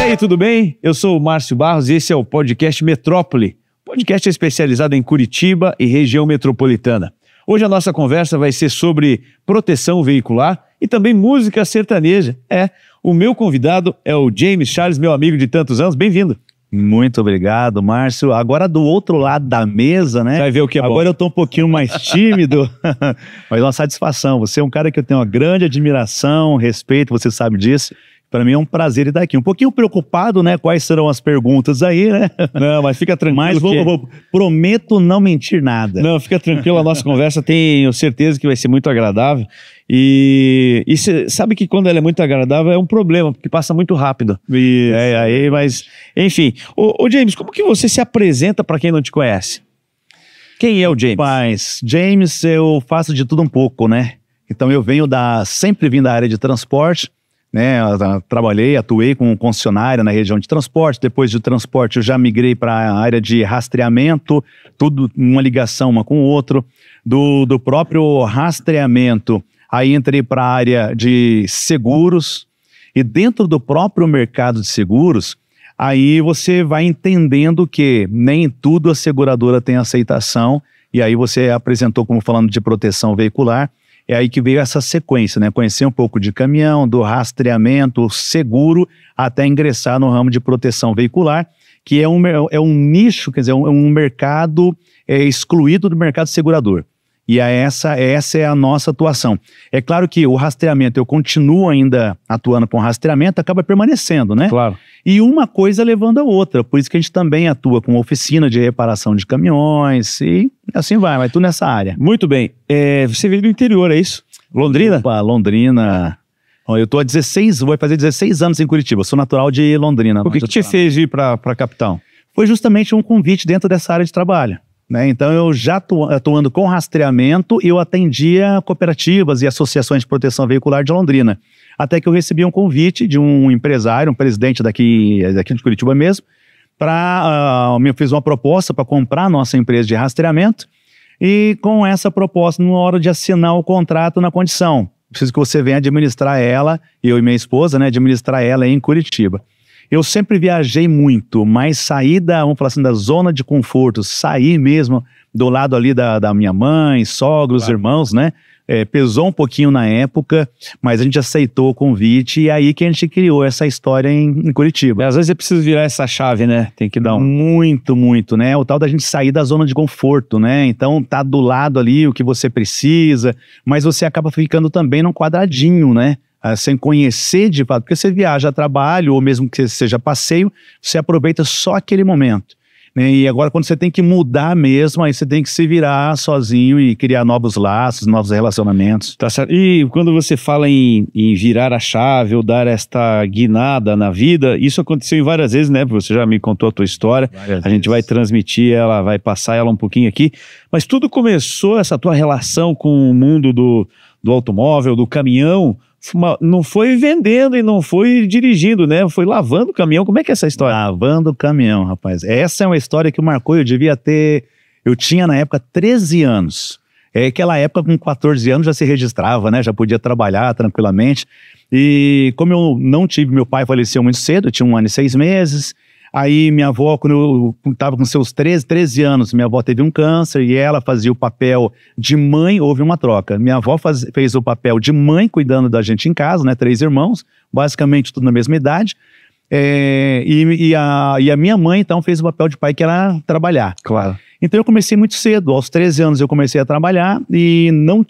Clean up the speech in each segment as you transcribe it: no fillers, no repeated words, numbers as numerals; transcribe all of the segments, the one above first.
aí, tudo bem? Eu sou o Márcio Barros e esse é o podcast Metrópole. O podcast é especializado em Curitiba e região metropolitana. Hoje a nossa conversa vai ser sobre proteção veicular e também música sertaneja. O meu convidado é o James Charles, meu amigo de tantos anos. Bem-vindo. Muito obrigado, Márcio. Agora do outro lado da mesa, né? Vai ver o que é bom. Agora eu tô um pouquinho mais tímido, mas é uma satisfação. Você é um cara que eu tenho uma grande admiração, respeito, você sabe disso. Para mim é um prazer estar aqui. Um pouquinho preocupado, né? Quais serão as perguntas aí, né? Não, mas fica tranquilo. Mas prometo não mentir nada. Não, fica tranquilo. A nossa conversa tenho certeza que vai ser muito agradável. E você sabe que quando ela é muito agradável é um problema, porque passa muito rápido. Mas, enfim. Ô James, como que você se apresenta para quem não te conhece? Quem é o James? James, eu faço de tudo um pouco, né? Então eu sempre vim da área de transporte, né? Atuei como concessionária na região de transporte. Depois de transporte eu já migrei para a área de rastreamento, tudo uma ligação uma com o outro. Do próprio rastreamento, aí entrei para a área de seguros, e dentro do próprio mercado de seguros, aí você vai entendendo que nem tudo a seguradora tem aceitação, e aí você apresentou como falando de proteção veicular. É aí que veio essa sequência, né? Conhecer um pouco de caminhão, do rastreamento, seguro, até ingressar no ramo de proteção veicular, que é um nicho, quer dizer, um mercado excluído do mercado segurador. E essa é a nossa atuação. É claro que o rastreamento, eu continuo ainda atuando com rastreamento, acaba permanecendo, né? Claro. E uma coisa levando a outra, por isso que a gente também atua com oficina de reparação de caminhões e assim vai tudo nessa área. Muito bem. Você veio do interior, é isso? Londrina? Opa, Londrina. Eu tô vou fazer 16 anos em Curitiba, eu sou natural de Londrina. O que te fez ir para a capital? Foi justamente um convite dentro dessa área de trabalho. Né? Então eu já atuando com rastreamento, eu atendia cooperativas e associações de proteção veicular de Londrina, até que eu recebi um convite de um empresário, um presidente daqui de Curitiba mesmo, me fez uma proposta para comprar a nossa empresa de rastreamento, e com essa proposta, na hora de assinar o contrato, na condição, preciso que você venha administrar ela, eu e minha esposa, né, administrar ela em Curitiba. Eu sempre viajei muito, mas sair vamos falar assim, da zona de conforto, sair mesmo do lado ali da minha mãe, sogros, irmãos, né? Pesou um pouquinho na época, mas a gente aceitou o convite e aí que a gente criou essa história em Curitiba. Às vezes é preciso virar essa chave, né? Tem que dar Muito, né? O tal da gente sair da zona de conforto, né? Então tá do lado ali o que você precisa, mas você acaba ficando também num quadradinho, né? Sem conhecer de fato, porque você viaja a trabalho ou mesmo que seja passeio, você aproveita só aquele momento, né? E agora quando você tem que mudar mesmo, aí você tem que se virar sozinho e criar novos laços, novos relacionamentos. Tá certo. E quando você fala em virar a chave ou dar esta guinada na vida, isso aconteceu em várias vezes, né? Você já me contou a tua história, a gente vai transmitir ela, vai passar ela um pouquinho aqui, mas tudo começou, essa tua relação com o mundo do automóvel, do caminhão, não foi vendendo e não foi dirigindo, né? Foi lavando o caminhão. Como é que é essa história? Lavando o caminhão, rapaz. Essa é uma história que marcou, eu tinha na época 13 anos. Aquela época com 14 anos já se registrava, né? Já podia trabalhar tranquilamente. E como eu não tive, meu pai faleceu muito cedo, eu tinha 1 ano e 6 meses. Aí minha avó, quando eu estava com seus 13 anos, minha avó teve um câncer e ela fazia o papel de mãe, houve uma troca. Minha avó fez o papel de mãe cuidando da gente em casa, né? 3 irmãos, basicamente tudo na mesma idade. E a minha mãe, então, fez o papel de pai, que era trabalhar. Claro. Então eu comecei muito cedo, aos 13 anos eu comecei a trabalhar e não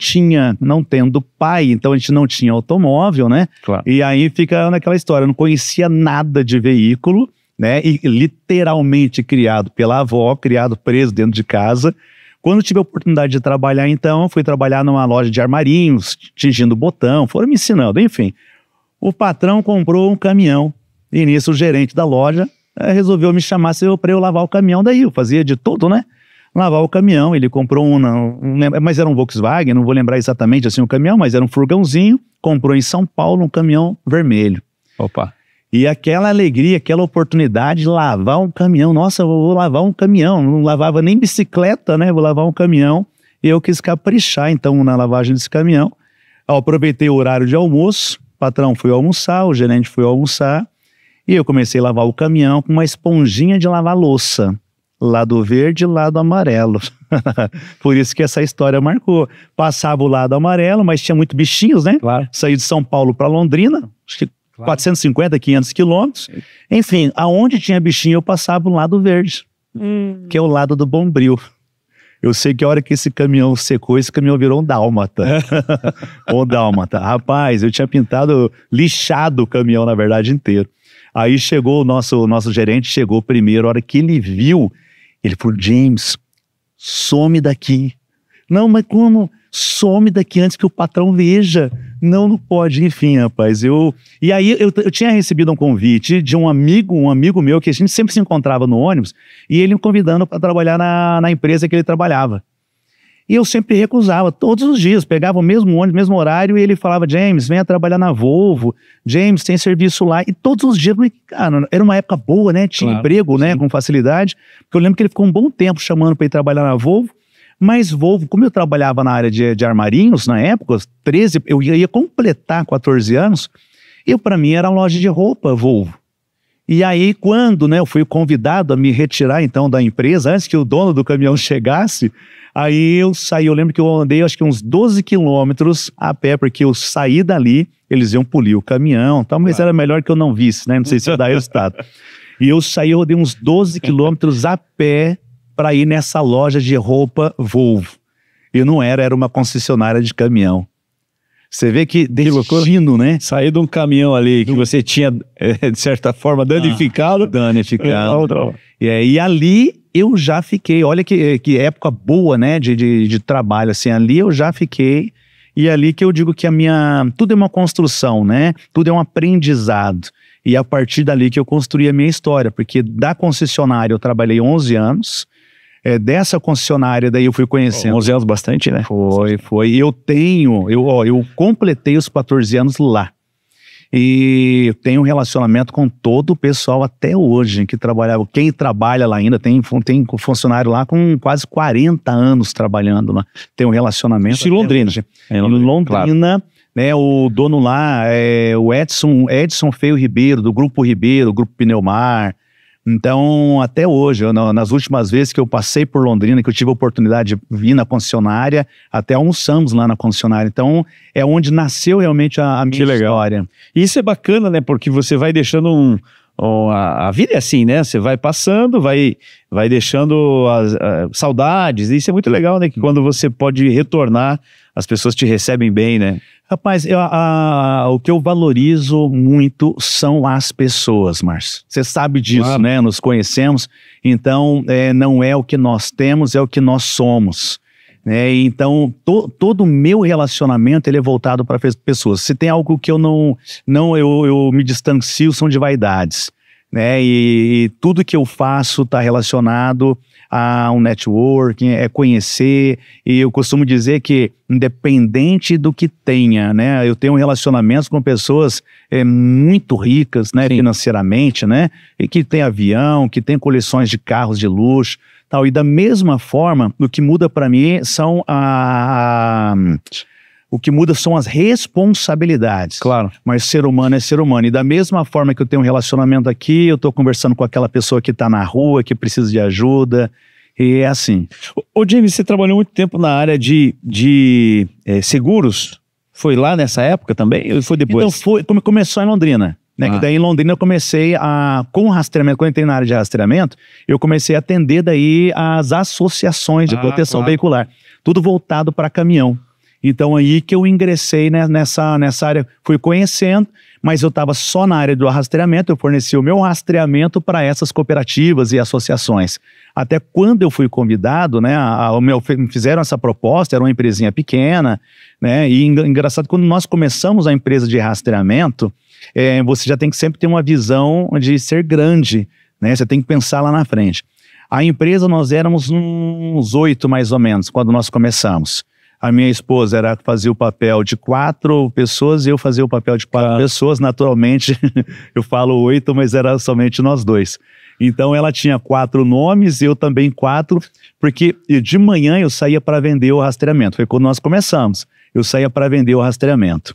tendo pai, então a gente não tinha automóvel, né? Claro. E aí fica naquela história, eu não conhecia nada de veículo, né? E literalmente criado pela avó, criado preso dentro de casa. Quando tive a oportunidade de trabalhar, então, fui trabalhar numa loja de armarinhos, tingindo botão, foram me ensinando, enfim. O patrão comprou um caminhão, e nisso o gerente da loja resolveu me chamar para eu lavar o caminhão, daí eu fazia de tudo, né? Lavar o caminhão, ele comprou mas era um Volkswagen, não vou lembrar exatamente assim o caminhão, mas era um furgãozinho, comprou em São Paulo um caminhão vermelho. Opa! E aquela alegria, aquela oportunidade de lavar um caminhão. Nossa, eu vou lavar um caminhão. Não lavava nem bicicleta, né? Vou lavar um caminhão. E eu quis caprichar, então, na lavagem desse caminhão. Eu aproveitei o horário de almoço. O patrão foi almoçar, o gerente foi almoçar. E eu comecei a lavar o caminhão com uma esponjinha de lavar louça. Lado verde e lado amarelo. Por isso que essa história marcou. Passava o lado amarelo, mas tinha muito bichinhos, né? Claro. Saí de São Paulo para Londrina, acho que 450, 500 quilômetros. Enfim, aonde tinha bichinho eu passava o lado verde, que é o lado do Bombril. Eu sei que a hora que esse caminhão secou, esse caminhão virou um dálmata. Um dálmata. Rapaz, eu tinha lixado o caminhão, na verdade, inteiro. Aí chegou o nosso gerente, chegou primeiro, a hora que ele viu, ele falou, James, some daqui. Não, mas como? Some daqui antes que o patrão veja. Não, não pode. Enfim, rapaz, E aí eu tinha recebido um convite de um amigo meu, que a gente sempre se encontrava no ônibus, e ele me convidando para trabalhar na empresa que ele trabalhava. E eu sempre recusava, todos os dias, pegava o mesmo ônibus, mesmo horário, e ele falava, James, venha trabalhar na Volvo, James, tem serviço lá, e todos os dias, cara, era uma época boa, né, tinha emprego, né, com facilidade, porque eu lembro que ele ficou um bom tempo chamando para ir trabalhar na Volvo, mas Volvo, como eu trabalhava na área de armarinhos, na época, eu ia completar 14 anos, e para mim era uma loja de roupa Volvo. E aí, quando, né, eu fui convidado a me retirar, então, da empresa, antes que o dono do caminhão chegasse, aí eu saí, eu lembro que eu andei, acho que uns 12 quilômetros a pé, porque eu saí dali, eles iam polir o caminhão, tal, mas era melhor que eu não visse, né, não sei se ia dar resultado. E eu saí, eu dei uns 12 quilômetros a pé para ir nessa loja de roupa Volvo. E não era uma concessionária de caminhão. Você vê que destino, né? Sair de um caminhão ali que você tinha, de certa forma, danificado. Danificado. E ali eu já fiquei, olha que época boa, né, de trabalho, assim, ali eu já fiquei, e ali que eu digo que tudo é uma construção, né, tudo é um aprendizado, e a partir dali que eu construí a minha história, porque da concessionária eu trabalhei 11 anos, dessa concessionária daí eu fui conhecendo. 11 anos bastante, né? Foi. Eu completei os 14 anos lá. E eu tenho um relacionamento com todo o pessoal até hoje que trabalhava. Quem trabalha lá ainda, tem funcionário lá com quase 40 anos trabalhando lá. Tem um relacionamento. Isso em Londrina. Em Londrina, claro. Né, o dono lá é o Edson Feio Ribeiro, do Grupo Ribeiro, Grupo Pneumar. Então, até hoje, nas últimas vezes que eu passei por Londrina, que eu tive a oportunidade de vir na concessionária, até almoçamos lá na concessionária. Então, é onde nasceu realmente a minha história. E isso é bacana, né? Porque você vai deixando a vida é assim, né? Você vai passando, vai deixando as saudades. E isso é muito legal, né? Que quando você pode retornar, as pessoas te recebem bem, né? Rapaz, o que eu valorizo muito são as pessoas, Márcio. Você sabe disso, claro, né? Nos conhecemos. Então, não é o que nós temos, é o que nós somos. Né? Então, todo o meu relacionamento ele é voltado para pessoas. Se tem algo que eu eu me distancio, são de vaidades. Né? E tudo que eu faço está relacionado a um networking, é conhecer, e eu costumo dizer que independente do que tenha, né, eu tenho relacionamentos com pessoas muito ricas, né, financeiramente, né, e que tem avião, que tem coleções de carros de luxo, tal, e da mesma forma, o que muda para mim são o que muda são as responsabilidades. Claro. Mas ser humano é ser humano. E da mesma forma que eu tenho um relacionamento aqui, eu estou conversando com aquela pessoa que está na rua, que precisa de ajuda. E é assim. Ô James, você trabalhou muito tempo na área de seguros. Foi lá nessa época também? Ou foi depois? Então, começou em Londrina. Né? Que daí em Londrina eu comecei com rastreamento. Quando eu entrei na área de rastreamento, eu comecei a atender daí as associações de proteção veicular. Tudo voltado para caminhão. Então aí que eu ingressei, né, nessa área, fui conhecendo, mas eu estava só na área do rastreamento, eu forneci o meu rastreamento para essas cooperativas e associações. Até quando eu fui convidado, né, me fizeram essa proposta, era uma empresinha pequena, né, e engraçado, quando nós começamos a empresa de rastreamento, você já tem que sempre ter uma visão de ser grande, né, você tem que pensar lá na frente. A empresa, nós éramos uns 8 mais ou menos, quando nós começamos. A minha esposa fazia o papel de 4 pessoas e eu fazia o papel de 4 pessoas. Naturalmente, eu falo 8, mas era somente nós dois. Então, ela tinha 4 nomes, eu também 4, porque de manhã eu saía para vender o rastreamento. Foi quando nós começamos. Eu saía para vender o rastreamento.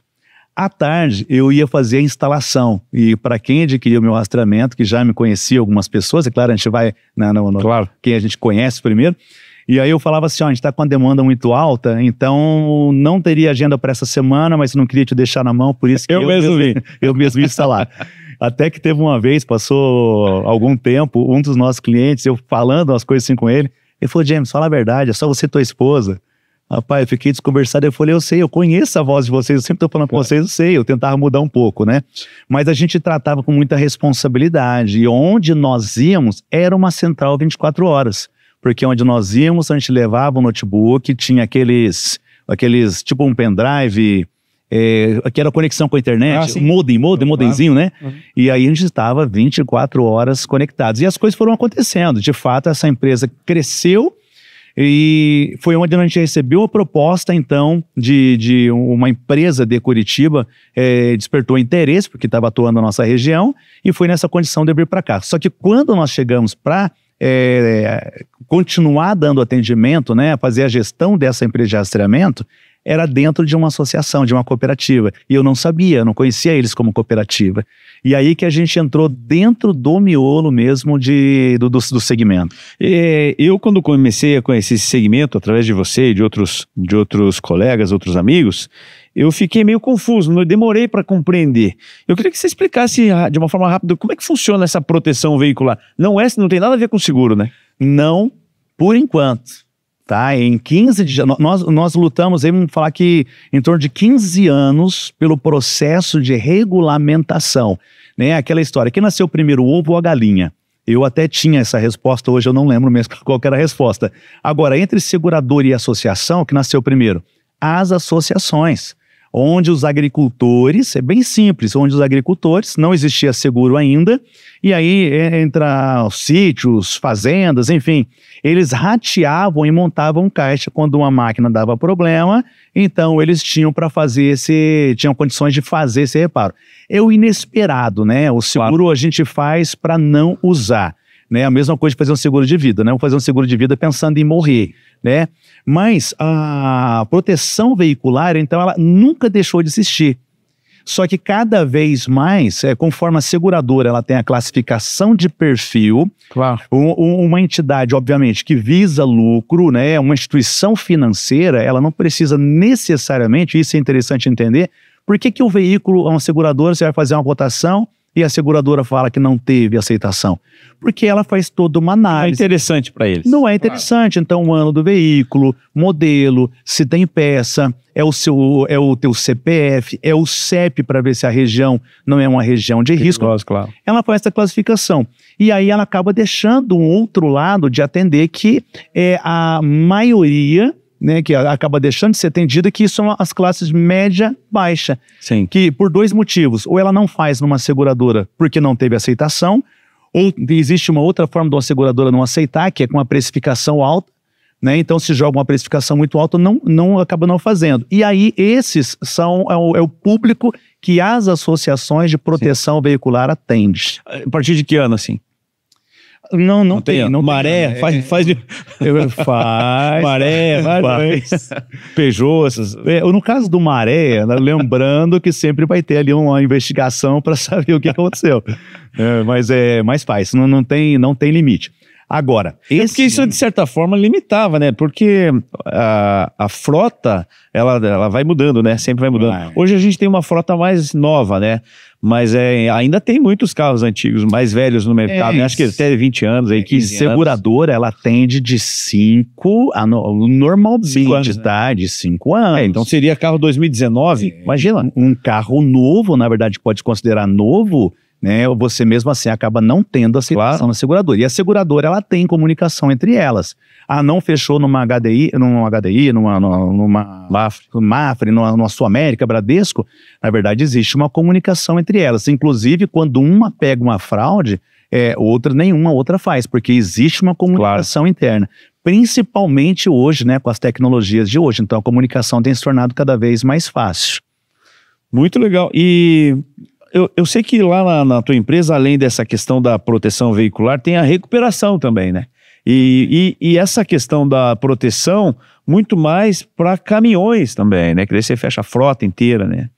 À tarde, eu ia fazer a instalação. E para quem adquiriu o meu rastreamento, que já me conhecia algumas pessoas, é claro, a gente vai Claro. quem a gente conhece primeiro. E aí eu falava assim, ó, a gente está com uma demanda muito alta, então não teria agenda para essa semana, mas não queria te deixar na mão, por isso que Eu mesmo vim. eu mesmo vim instalar. Até que teve uma vez, passou algum tempo, um dos nossos clientes, eu falando umas coisas assim com ele falou, James, fala a verdade, é só você e tua esposa. Rapaz, eu fiquei desconversado, eu falei, eu sei, eu conheço a voz de vocês, eu sempre tô falando com vocês, eu sei, eu tentava mudar um pouco, né? Mas a gente tratava com muita responsabilidade, e onde nós íamos era uma central 24 horas, porque onde nós íamos, a gente levava um notebook, tinha aqueles tipo um pendrive, que era conexão com a internet, modemzinho, né? Uhum. E aí a gente estava 24 horas conectados, e as coisas foram acontecendo, de fato essa empresa cresceu, e foi onde a gente recebeu a proposta, então, de uma empresa de Curitiba, despertou interesse, porque estava atuando na nossa região, e foi nessa condição de vir para cá. Só que quando nós chegamos para continuar dando atendimento, né, fazer a gestão dessa empresa de rastreamento, era dentro de uma associação, de uma cooperativa. E eu não sabia, eu não conhecia eles como cooperativa. E aí que a gente entrou dentro do miolo mesmo do segmento. Eu, quando comecei a conhecer esse segmento, através de você e de outros colegas, outros amigos, eu fiquei meio confuso, demorei para compreender. Eu queria que você explicasse de uma forma rápida como é que funciona essa proteção veicular. Não tem nada a ver com seguro, né? Não, por enquanto. Tá, em 15 dias, nós lutamos, aí vamos falar que em torno de 15 anos pelo processo de regulamentação, né? Aquela história, quem nasceu primeiro, o ovo ou a galinha? Eu até tinha essa resposta, hoje eu não lembro mesmo qual que era a resposta. Agora, entre segurador e associação, o que nasceu primeiro? As associações, onde os agricultores, é bem simples, onde os agricultores, não existia seguro ainda, e aí entra os sítios, fazendas, enfim, eles rateavam e montavam caixa quando uma máquina dava problema, então eles tinham para fazer tinham condições de fazer esse reparo. É o inesperado, né? O seguro claro. A gente faz para não usar, né? A mesma coisa de fazer um seguro de vida, né? Vou fazer um seguro de vida pensando em morrer, né? Mas a proteção veicular, então, ela nunca deixou de existir. Só que cada vez mais, conforme a seguradora ela tem a classificação de perfil, claro. Uma entidade, obviamente, que visa lucro, né, uma instituição financeira, ela não precisa necessariamente, isso é interessante entender, por que o veículo, uma seguradora, você vai fazer uma cotação e a seguradora fala que não teve aceitação? Porque ela faz toda uma análise. Não é interessante para eles. Não é interessante. Claro. Então, o ano do veículo, modelo, se tem peça, é o teu CPF, é o CEP para ver se a região não é uma região de risco. Claro. Ela faz essa classificação. E aí ela acaba deixando um outro lado de atender que é a maioria, né, que acaba deixando de ser atendida, que são as classes média, baixa. Sim. Que por dois motivos, ou ela não faz numa seguradora porque não teve aceitação, ou existe uma outra forma de uma seguradora não aceitar, que é com uma precificação alta, né? Então se joga uma precificação muito alta, não acaba não fazendo. E aí esses são o público que as associações de proteção Sim. veicular atendem. A partir de que ano, assim? Não tem. Maré, faz Maré, faz. Peugeot, essas. No caso do Maré, lembrando que sempre vai ter ali uma investigação para saber o que aconteceu. Mas faz, não tem limite. Agora, porque isso de certa forma limitava, né? Porque a frota, ela vai mudando, né? Sempre vai mudando. Hoje a gente tem uma frota mais nova, né? Mas ainda tem muitos carros antigos, mais velhos no mercado, né? Acho que até 20 anos aí, 15 anos. Seguradora, ela atende de 5 normalmente, tá? De 5 anos. Então seria carro 2019, imagina. Um carro novo, na verdade, pode considerar novo, né? Você mesmo assim acaba não tendo aceitação na seguradora. E a seguradora, ela tem comunicação entre elas. Não fechou numa numa Mafre, numa Sul América, Bradesco. Na verdade, existe uma comunicação entre elas. Inclusive, quando uma pega uma fraude, nenhuma outra faz, porque existe uma comunicação interna. Principalmente hoje, né, com as tecnologias de hoje. Então, a comunicação tem se tornado cada vez mais fácil. Muito legal. E eu sei que lá na tua empresa, além dessa questão da proteção veicular, tem a recuperação também, né? E essa questão da proteção, muito mais para caminhões também, né? Que daí você fecha a frota inteira, né?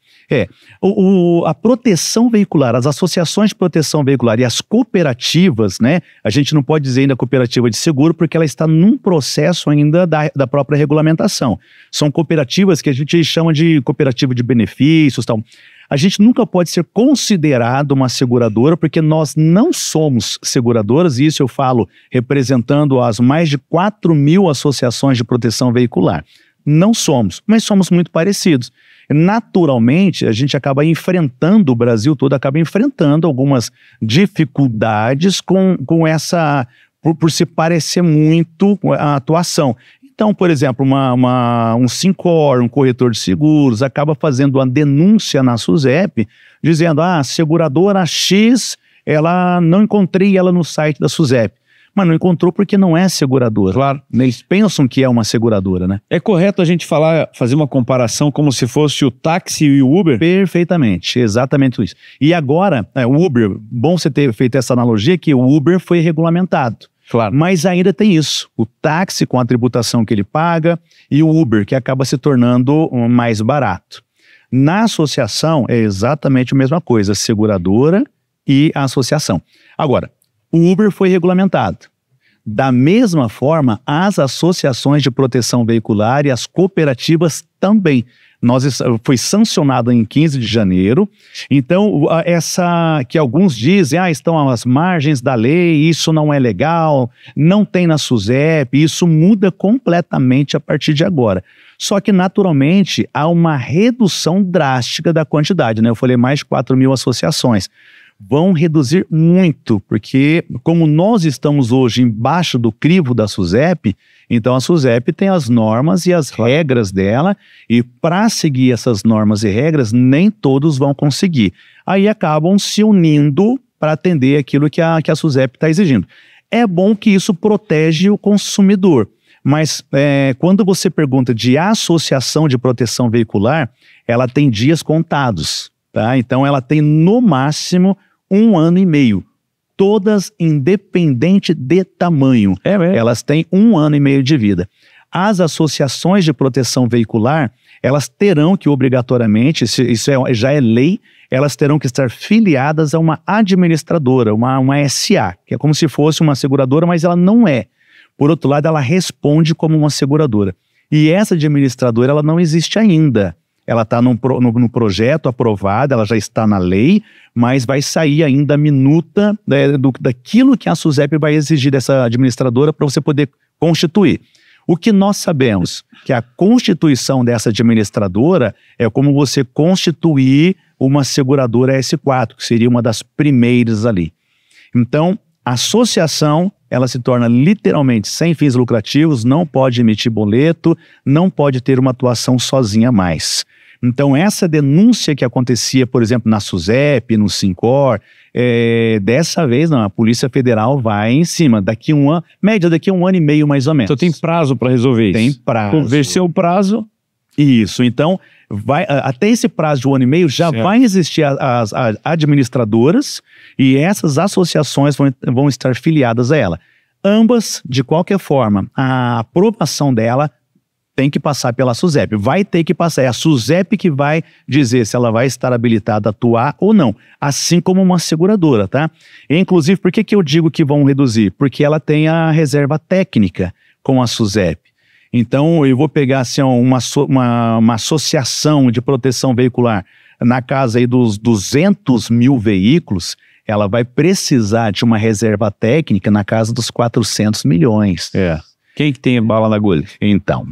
A proteção veicular, as associações de proteção veicular e as cooperativas, né? A gente não pode dizer ainda cooperativa de seguro porque ela está num processo ainda da própria regulamentação. São cooperativas que a gente chama de cooperativa de benefícios, tal. A gente nunca pode ser considerado uma seguradora porque nós não somos seguradoras, e isso eu falo representando as mais de 4.000 associações de proteção veicular. Não somos, mas somos muito parecidos. Naturalmente, a gente acaba enfrentando, o Brasil todo acaba enfrentando algumas dificuldades com essa, por se parecer muito a atuação. Então, por exemplo, um Sincor, um corretor de seguros, acaba fazendo uma denúncia na SUSEP, dizendo, a seguradora X, não encontrei ela no site da SUSEP. Mas não encontrou porque não é seguradora. Claro. Eles pensam que é uma seguradora, né? É correto a gente fazer uma comparação como se fosse o táxi e o Uber? Perfeitamente, exatamente isso. E agora, o Uber, bom você ter feito essa analogia, que o Uber foi regulamentado. Claro. Mas ainda tem isso, o táxi com a tributação que ele paga e o Uber, que acaba se tornando mais barato. Na associação é exatamente a mesma coisa, a seguradora e a associação. Agora, o Uber foi regulamentado. Da mesma forma, as associações de proteção veicular e as cooperativas também. Foi sancionado em 15 de janeiro, então que alguns dizem, estão às margens da lei, isso não é legal, não tem na SUSEP, isso muda completamente a partir de agora. Só que naturalmente há uma redução drástica da quantidade, né? Eu falei mais de 4.000 associações. Vão reduzir muito, porque como nós estamos hoje embaixo do crivo da SUSEP, então a SUSEP tem as normas e as regras dela, e para seguir essas normas e regras, nem todos vão conseguir. Aí acabam se unindo para atender aquilo que a SUSEP está exigindo. É bom que isso protege o consumidor, mas quando você pergunta de associação de proteção veicular, ela tem dias contados, tá? Então ela tem no máximo 1 ano e meio, todas independente de tamanho. Elas têm 1 ano e meio de vida. As associações de proteção veicular, elas terão que obrigatoriamente, já é lei, elas terão que estar filiadas a uma administradora, uma SA, que é como se fosse uma seguradora, mas ela não é. Por outro lado, ela responde como uma seguradora. E essa administradora, ela não existe ainda. Ela está no projeto aprovado, ela já está na lei, mas vai sair ainda a minuta daquilo que a SUSEP vai exigir dessa administradora para você poder constituir. O que nós sabemos? Que a constituição dessa administradora é como você constituir uma seguradora S4, que seria uma das primeiras ali. Então, a associação, ela se torna literalmente sem fins lucrativos, não pode emitir boleto, não pode ter uma atuação sozinha mais. Então, essa denúncia que acontecia, por exemplo, na SUSEP, no Sincor, dessa vez, não, a Polícia Federal vai em cima, daqui 1 ano, média daqui a 1 ano e meio, mais ou menos. Então tem prazo para resolver isso? Tem prazo. Venceu o prazo. Isso, então, até esse prazo de 1 ano e meio já vai existir as administradoras e essas associações vão estar filiadas a ela. Ambas, de qualquer forma, a aprovação dela tem que passar pela SUSEP, vai ter que passar, é a SUSEP que vai dizer se ela vai estar habilitada a atuar ou não, assim como uma seguradora, tá? E, inclusive, por que eu digo que vão reduzir? Porque ela tem a reserva técnica com a SUSEP. Então, eu vou pegar assim, uma associação de proteção veicular na casa aí dos 200 mil veículos, ela vai precisar de uma reserva técnica na casa dos 400 milhões. Quem que tem bala na agulha? Então,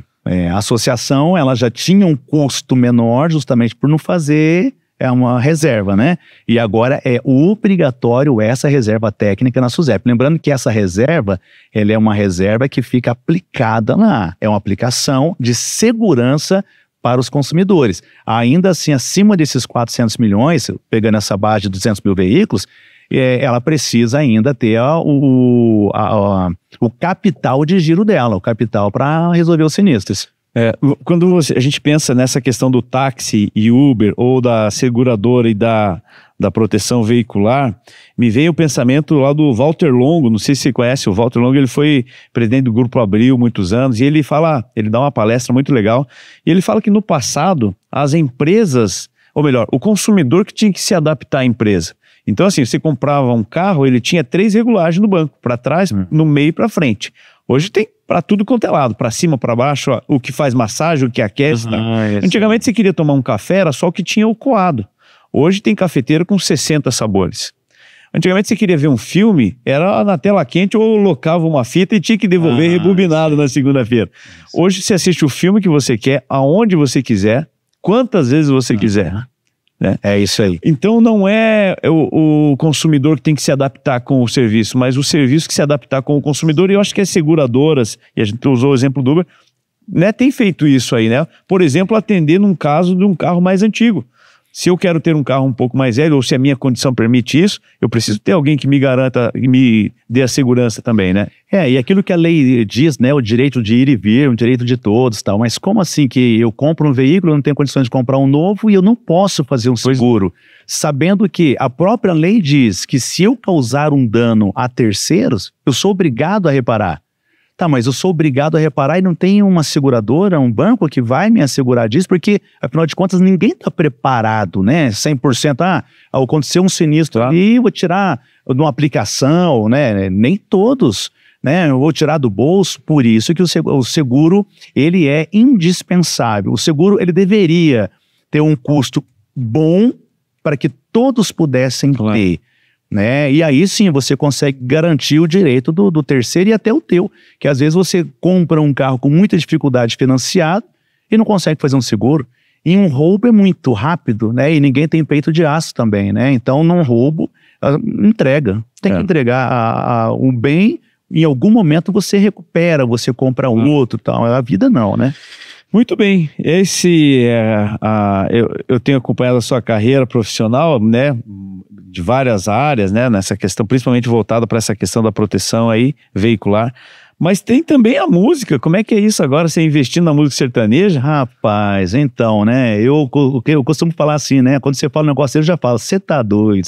a associação, ela já tinha um custo menor justamente por não fazer uma reserva, né? E agora é obrigatório essa reserva técnica na SUSEP. Lembrando que essa reserva, ela é uma reserva que fica aplicada lá. É uma aplicação de segurança para os consumidores. Ainda assim, acima desses 400 milhões, pegando essa base de 200 mil veículos, ela precisa ainda ter o capital de giro dela, o capital para resolver os sinistros. Quando a gente pensa nessa questão do táxi e Uber, ou da seguradora e da proteção veicular, me veio o pensamento lá do Walter Longo, não sei se você conhece o Walter Longo, ele foi presidente do Grupo Abril muitos anos, e ele dá uma palestra muito legal, e ele fala que no passado as empresas ou melhor, o consumidor que tinha que se adaptar à empresa. Então assim, você comprava um carro, ele tinha 3 regulagens no banco, para trás, no meio e para frente. Hoje tem para tudo quanto é lado, para cima, para baixo, ó, o que faz massagem, o que aquece. Antigamente você queria tomar um café, era só o que tinha o coado. Hoje tem cafeteira com 60 sabores. Antigamente você queria ver um filme, era na tela quente ou locava uma fita e tinha que devolver rebobinado na segunda-feira. Hoje você assiste o filme que você quer, aonde você quiser, quantas vezes você quiser. Né? É isso aí. Então não é o consumidor que tem que se adaptar com o serviço, mas o serviço que se adaptar com o consumidor. E eu acho que as seguradoras, e a gente usou o exemplo do Uber, né, tem feito isso aí, né? Por exemplo, atender num caso de um carro mais antigo. Se eu quero ter um carro um pouco mais velho, ou se a minha condição permite isso, eu preciso ter alguém que me garanta, que me dê a segurança também, né? E aquilo que a lei diz, né, o direito de ir e vir, o direito de todos, tal. Mas como assim que eu compro um veículo, eu não tenho condições de comprar um novo e eu não posso fazer um seguro? Sabendo que a própria lei diz que se eu causar um dano a terceiros, eu sou obrigado a reparar. Tá, mas eu sou obrigado a reparar e não tem uma seguradora, um banco que vai me assegurar disso, porque, afinal de contas, ninguém está preparado, né? 100%, aconteceu um sinistro ali, vou tirar de uma aplicação, né? Nem todos, né? Eu vou tirar do bolso, por isso que o seguro, ele é indispensável. O seguro, ele deveria ter um custo bom para que todos pudessem ter. Né? E aí sim você consegue garantir o direito do terceiro e até o teu, que às vezes você compra um carro com muita dificuldade financiado e não consegue fazer um seguro, e um roubo é muito rápido, né? E ninguém tem peito de aço também, né? Então num roubo, entrega, tem que entregar o bem, em algum momento você recupera, você compra outro, tal. A vida não, né? Muito bem, eu tenho acompanhado a sua carreira profissional, né, de várias áreas, né, nessa questão, principalmente voltada para essa questão da proteção aí, veicular, mas tem também a música. Como é que é isso agora, você investindo na música sertaneja? Rapaz, então, né, eu costumo falar assim, né, quando você fala um negócio, eu já falo, você tá doido.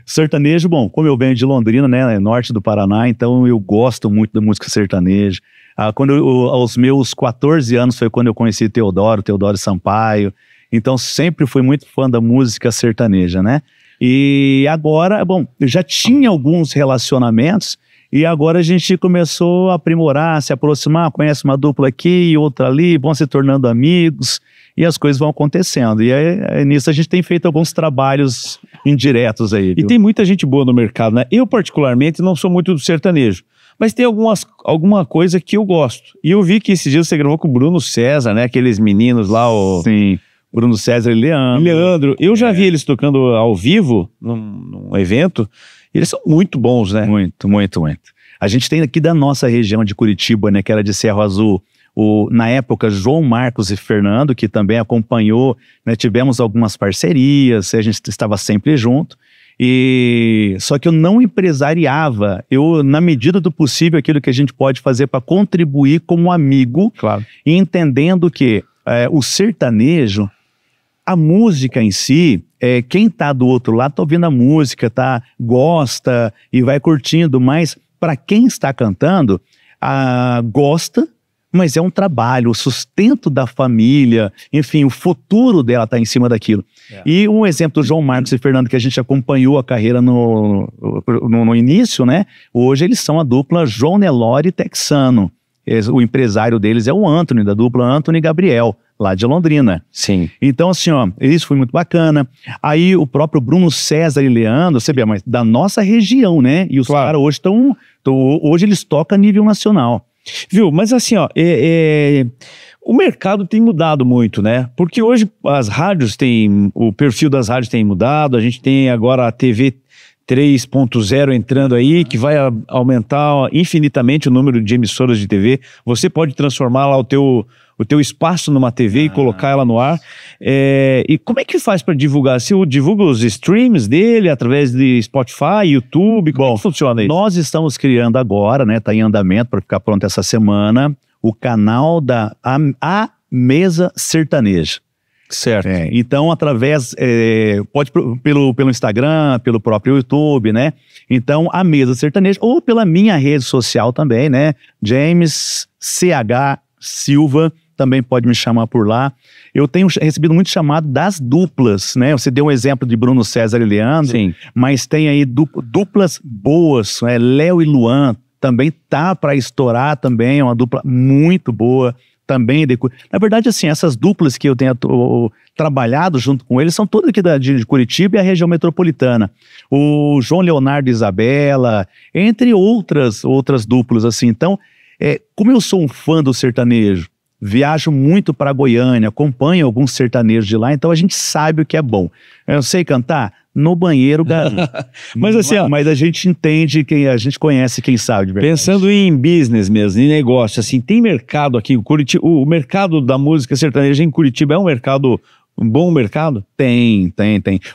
Sertanejo, bom, como eu venho de Londrina, né, norte do Paraná, então eu gosto muito da música sertaneja. Aos meus 14 anos foi quando eu conheci Teodoro Sampaio, então sempre fui muito fã da música sertaneja, né? E agora, bom, eu já tinha alguns relacionamentos e agora a gente começou a aprimorar, se aproximar, conhece uma dupla aqui e outra ali, vão se tornando amigos e as coisas vão acontecendo. E aí, nisso a gente tem feito alguns trabalhos indiretos aí. E tem muita gente boa no mercado, né? Eu particularmente não sou muito do sertanejo, mas tem alguma coisa que eu gosto. E eu vi que esses dias você gravou com o Bruno César, né? Aqueles meninos lá, Sim, Bruno César e Leandro. Eu já vi eles tocando ao vivo, num evento, e eles são muito bons, né? Muito, muito, muito. A gente tem aqui da nossa região de Curitiba, né? Que era de Cerro Azul, na época, João Marcos e Fernando, que também acompanhou, né? Tivemos algumas parcerias, a gente estava sempre junto. Só que eu não empresariava, na medida do possível, aquilo que a gente pode fazer para contribuir como amigo, e entendendo que o sertanejo, a música em si, quem está do outro lado está ouvindo a música, gosta e vai curtindo, mas para quem está cantando, gosta, mas é um trabalho, o sustento da família, enfim, o futuro dela está em cima daquilo. E um exemplo do João Marcos e Fernando, que a gente acompanhou a carreira no início, né? Hoje eles são a dupla João Nelore e Texano. O empresário deles é o Anthony, da dupla Anthony e Gabriel, lá de Londrina. Sim. Então, assim, isso foi muito bacana. Aí o próprio Bruno César e Leandro, você vê, mas da nossa região, né? E os caras hoje hoje eles tocam a nível nacional. Viu, mas assim, o mercado tem mudado muito, né? Porque hoje as rádios o perfil das rádios tem mudado, a gente tem agora a TV 3.0 entrando aí, que vai aumentar infinitamente o número de emissoras de TV. Você pode transformar lá o teu espaço numa TV e colocar ela no ar. E como é que faz para divulgar? Se divulga os streams dele através de Spotify, YouTube, como é que funciona isso? Nós estamos criando agora, né? Está em andamento para ficar pronto essa semana, o canal da A Mesa Sertaneja. Certo. Então, através, pode pelo Instagram, pelo próprio YouTube, né? Então, a Mesa Sertaneja, ou pela minha rede social também, né? James CH Silva, também pode me chamar por lá. Eu tenho recebido muito chamado das duplas, né? Você deu um exemplo de Bruno César e Leandro, Sim. mas tem aí duplas boas, né? Léo e Luan também tá para estourar também, é uma dupla muito boa. Também, na verdade, assim, essas duplas que eu tenho trabalhado junto com eles são todas aqui de Curitiba e a região metropolitana. O João Leonardo e Isabela, entre outras duplas, assim. Então, como eu sou um fã do sertanejo, viajo muito para Goiânia, acompanho alguns sertanejos de lá, então a gente sabe o que é bom. Eu sei cantar? No banheiro, garanto. Mas assim, ó, mas a gente entende, a gente conhece quem sabe de verdade. Pensando em business mesmo, em negócio, assim, tem mercado aqui, o mercado da música sertaneja em Curitiba é um bom mercado? Tem.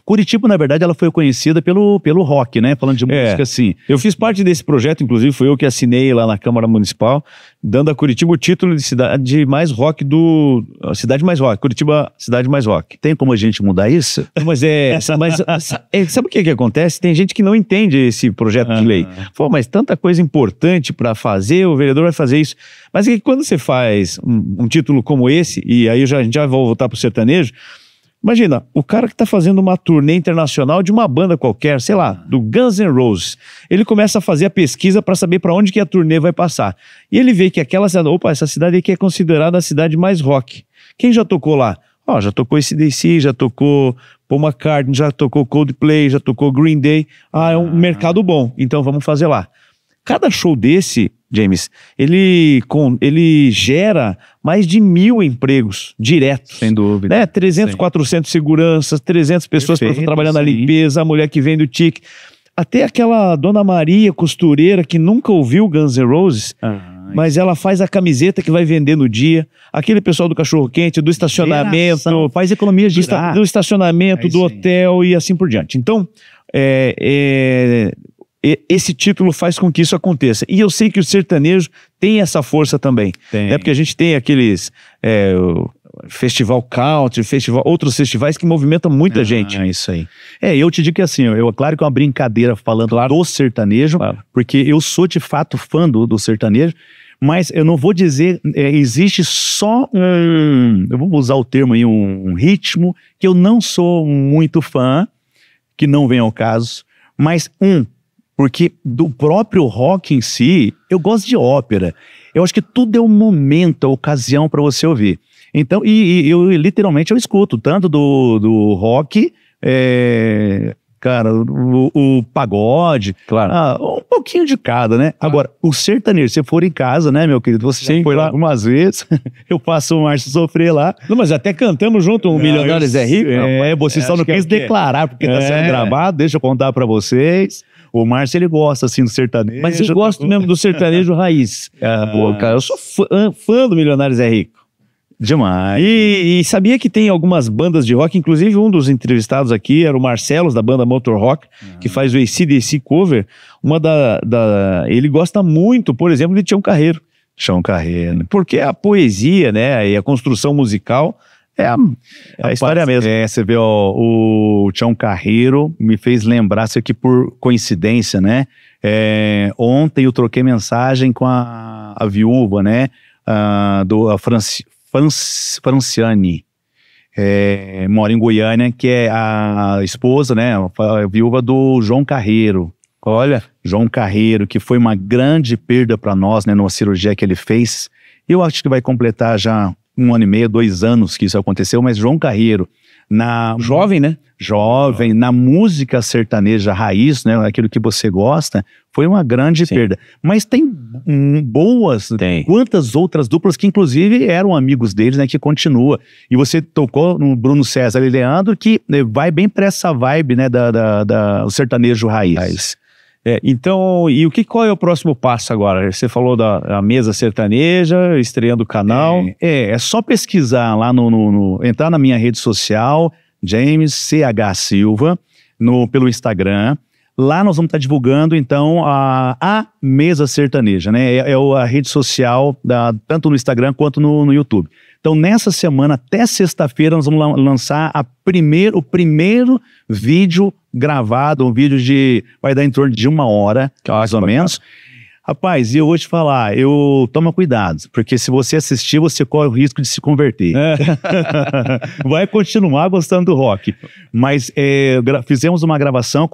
Curitiba, na verdade, ela foi conhecida pelo rock, né? Falando de música, assim. Eu fiz parte desse projeto, inclusive, foi eu que assinei lá na Câmara Municipal, dando a Curitiba o título de cidade mais rock cidade mais rock, Curitiba, cidade mais rock. Tem como a gente mudar isso? Mas sabe o que acontece? Tem gente que não entende esse projeto de lei. Pô, mas tanta coisa importante para fazer, o vereador vai fazer isso. Mas é que quando você faz um título como esse, e aí a gente já vai voltar pro sertanejo, imagina, o cara que tá fazendo uma turnê internacional de uma banda qualquer, sei lá, do Guns N' Roses, ele começa a fazer a pesquisa para saber para onde que a turnê vai passar. E ele vê que aquela cidade, essa cidade aqui é considerada a cidade mais rock. Quem já tocou lá? Já tocou AC/DC, já tocou Paul McCartney, já tocou Coldplay, já tocou Green Day. É um mercado bom, então vamos fazer lá. Cada show desse, James, ele gera mais de 1.000 empregos diretos. Sem dúvida. Né? 300, 400 seguranças, 300 pessoas para trabalhar na limpeza, a mulher que vende o tique. Até aquela Dona Maria, costureira, que nunca ouviu Guns N' Roses, mas ela faz a camiseta que vai vender no dia. Aquele pessoal do cachorro-quente, do estacionamento. Faz economia girar. Do estacionamento, do hotel e assim por diante. Então, esse título faz com que isso aconteça. E eu sei que o sertanejo tem essa força também. Né? Porque a gente tem aqueles Festival Country, outros festivais que movimentam muita gente. É isso aí. Eu te digo que assim, claro que é uma brincadeira falando do sertanejo, porque eu sou de fato fã do sertanejo, mas eu não vou dizer, existe só eu vou usar o termo aí, um ritmo que eu não sou muito fã, que não vem ao caso, mas porque do próprio rock em si, eu gosto de ópera. Eu acho que tudo é um momento, a ocasião para você ouvir. Então, eu literalmente eu escuto tanto do rock, cara, o pagode, claro, um pouquinho de cada, né? Agora, o sertanejo, se for em casa, né, meu querido, você já foi lá algumas vezes, eu faço o Márcio sofrer lá. Não, mas até cantamos junto, um Milionários é Rico. Você só não quis declarar, porque tá sendo gravado, deixa eu contar para vocês. O Márcio, ele gosta, assim, do sertanejo. Mas eu gosto mesmo do sertanejo raiz. Pô, cara, eu sou fã do Milionários é Rico. Demais. E sabia que tem algumas bandas de rock, inclusive um dos entrevistados aqui era o Marcelos, da banda Motor Rock, que faz o AC/DC cover. Ele gosta muito, por exemplo, de Tião Carreiro. Tião Carreiro. Porque a poesia, né, e a construção musical é a história mesmo. Você vê, o Tião Carreiro me fez lembrar, isso aqui por coincidência, né? Ontem eu troquei mensagem com a viúva, né? A Franciane, mora em Goiânia, que é a esposa, né? A viúva do João Carreiro. Olha, João Carreiro, que foi uma grande perda para nós, né? Numa cirurgia que ele fez. Eu acho que vai completar já 1 ano e meio, 2 anos que isso aconteceu, mas João Carreiro, jovem, né? Jovem, na música sertaneja raiz, né? Aquilo que você gosta, foi uma grande perda. Mas tem quantas outras duplas que inclusive eram amigos deles, né? Que continua. E você tocou no Bruno César e Leandro, que vai bem para essa vibe, né? O sertanejo raiz. Então, qual é o próximo passo agora? Você falou da mesa sertaneja, estreando o canal. É só pesquisar lá entrar na minha rede social, James CH Silva, pelo Instagram. Lá nós vamos estar divulgando, então, a mesa sertaneja, né? A rede social, tanto no Instagram quanto no YouTube. Então, nessa semana, até sexta-feira, nós vamos lançar o primeiro vídeo gravado, um vídeo vai dar em torno de 1 hora, mais ou menos. Rapaz, e eu vou te falar, toma cuidado, porque se você assistir, você corre o risco de se converter. Vai continuar gostando do rock. Mas fizemos uma gravação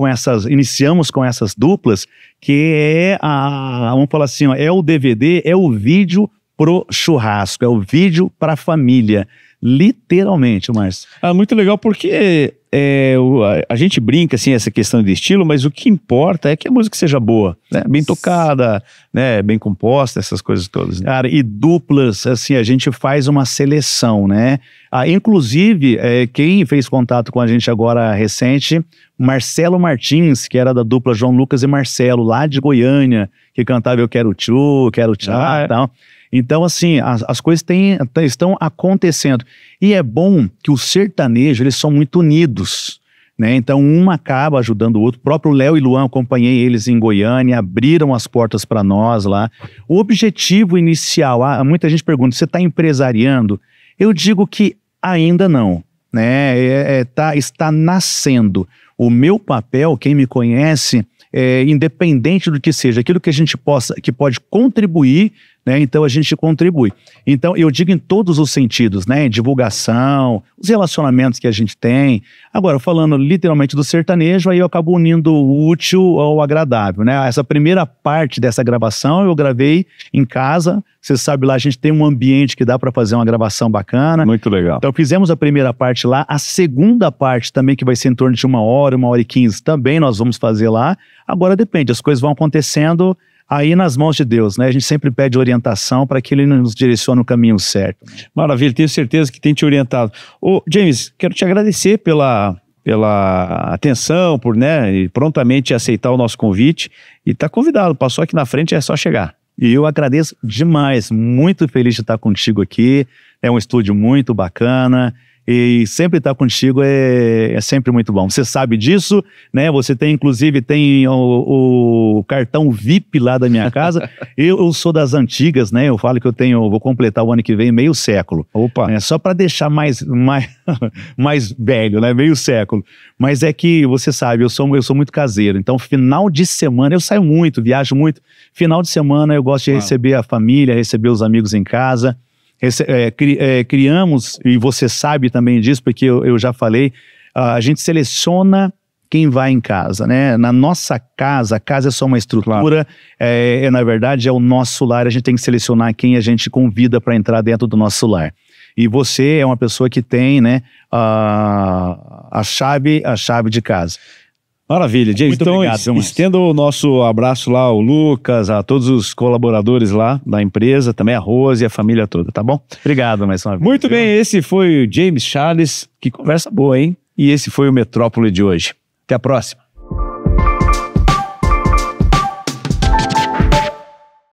iniciamos com essas duplas, que vamos falar assim, ó, é o DVD, é o vídeo pro churrasco, é o vídeo pra família. Literalmente, Márcio. Muito legal, porque a gente brinca assim, essa questão de estilo, mas o que importa é que a música seja boa, né? Bem tocada, né? Bem composta, essas coisas todas, né? Cara, e duplas, assim, a gente faz uma seleção, né? Inclusive, quem fez contato com a gente agora recente, Marcelo Martins, que era da dupla João Lucas e Marcelo, lá de Goiânia, que cantava Eu Quero Tchu, Quero Tchá e tal. Então, assim, as coisas estão acontecendo. E é bom que o sertanejo, eles são muito unidos, né? Então, um acaba ajudando o outro. O próprio Léo e Luan, acompanhei eles em Goiânia, abriram as portas para nós lá. O objetivo inicial, muita gente pergunta, você está empresariando? Eu digo que ainda não, né? Está nascendo. O meu papel, quem me conhece, independente do que seja, aquilo que a gente que pode contribuir, né? Então a gente contribui. Então eu digo em todos os sentidos, né? Divulgação, os relacionamentos que a gente tem. Agora, falando literalmente do sertanejo, aí eu acabo unindo o útil ao agradável, né? Essa primeira parte dessa gravação eu gravei em casa. Você sabe, lá a gente tem um ambiente que dá para fazer uma gravação bacana. Muito legal. Então fizemos a primeira parte lá. A segunda parte também, que vai ser em torno de 1h e 15, também nós vamos fazer lá. Agora depende, as coisas vão acontecendo aí nas mãos de Deus, né? A gente sempre pede orientação para que Ele nos direcione no caminho certo. Maravilha, tenho certeza que tem te orientado. Ô, James, quero te agradecer pela atenção, por, né, prontamente aceitar o nosso convite, e tá convidado, passou aqui na frente, é só chegar. E eu agradeço demais, muito feliz de estar contigo aqui, é um estúdio muito bacana, e sempre estar contigo é sempre muito bom. Você sabe disso, né? Você tem, inclusive, o cartão VIP lá da minha casa. Eu sou das antigas, né? Eu falo que vou completar o ano que vem meio século. Opa! Só para deixar mais velho, né? Meio século. Mas é que, você sabe, eu sou muito caseiro. Então, final de semana, eu saio muito, viajo muito. Final de semana, eu gosto de receber a família, receber os amigos em casa. Criamos, e você sabe também disso, porque eu já falei, a gente seleciona quem vai em casa, né? Na nossa casa, a casa é só uma estrutura, na verdade é o nosso lar, a gente tem que selecionar quem a gente convida para entrar dentro do nosso lar. E você é uma pessoa que tem, né, a chave de casa. Maravilha, James. Então, estendo o nosso abraço lá ao Lucas, a todos os colaboradores lá da empresa, também a Rose e a família toda, tá bom? Obrigado mais uma vez. Muito bem, esse foi o James Charles, que conversa boa, hein? E esse foi o Metrópole de hoje. Até a próxima.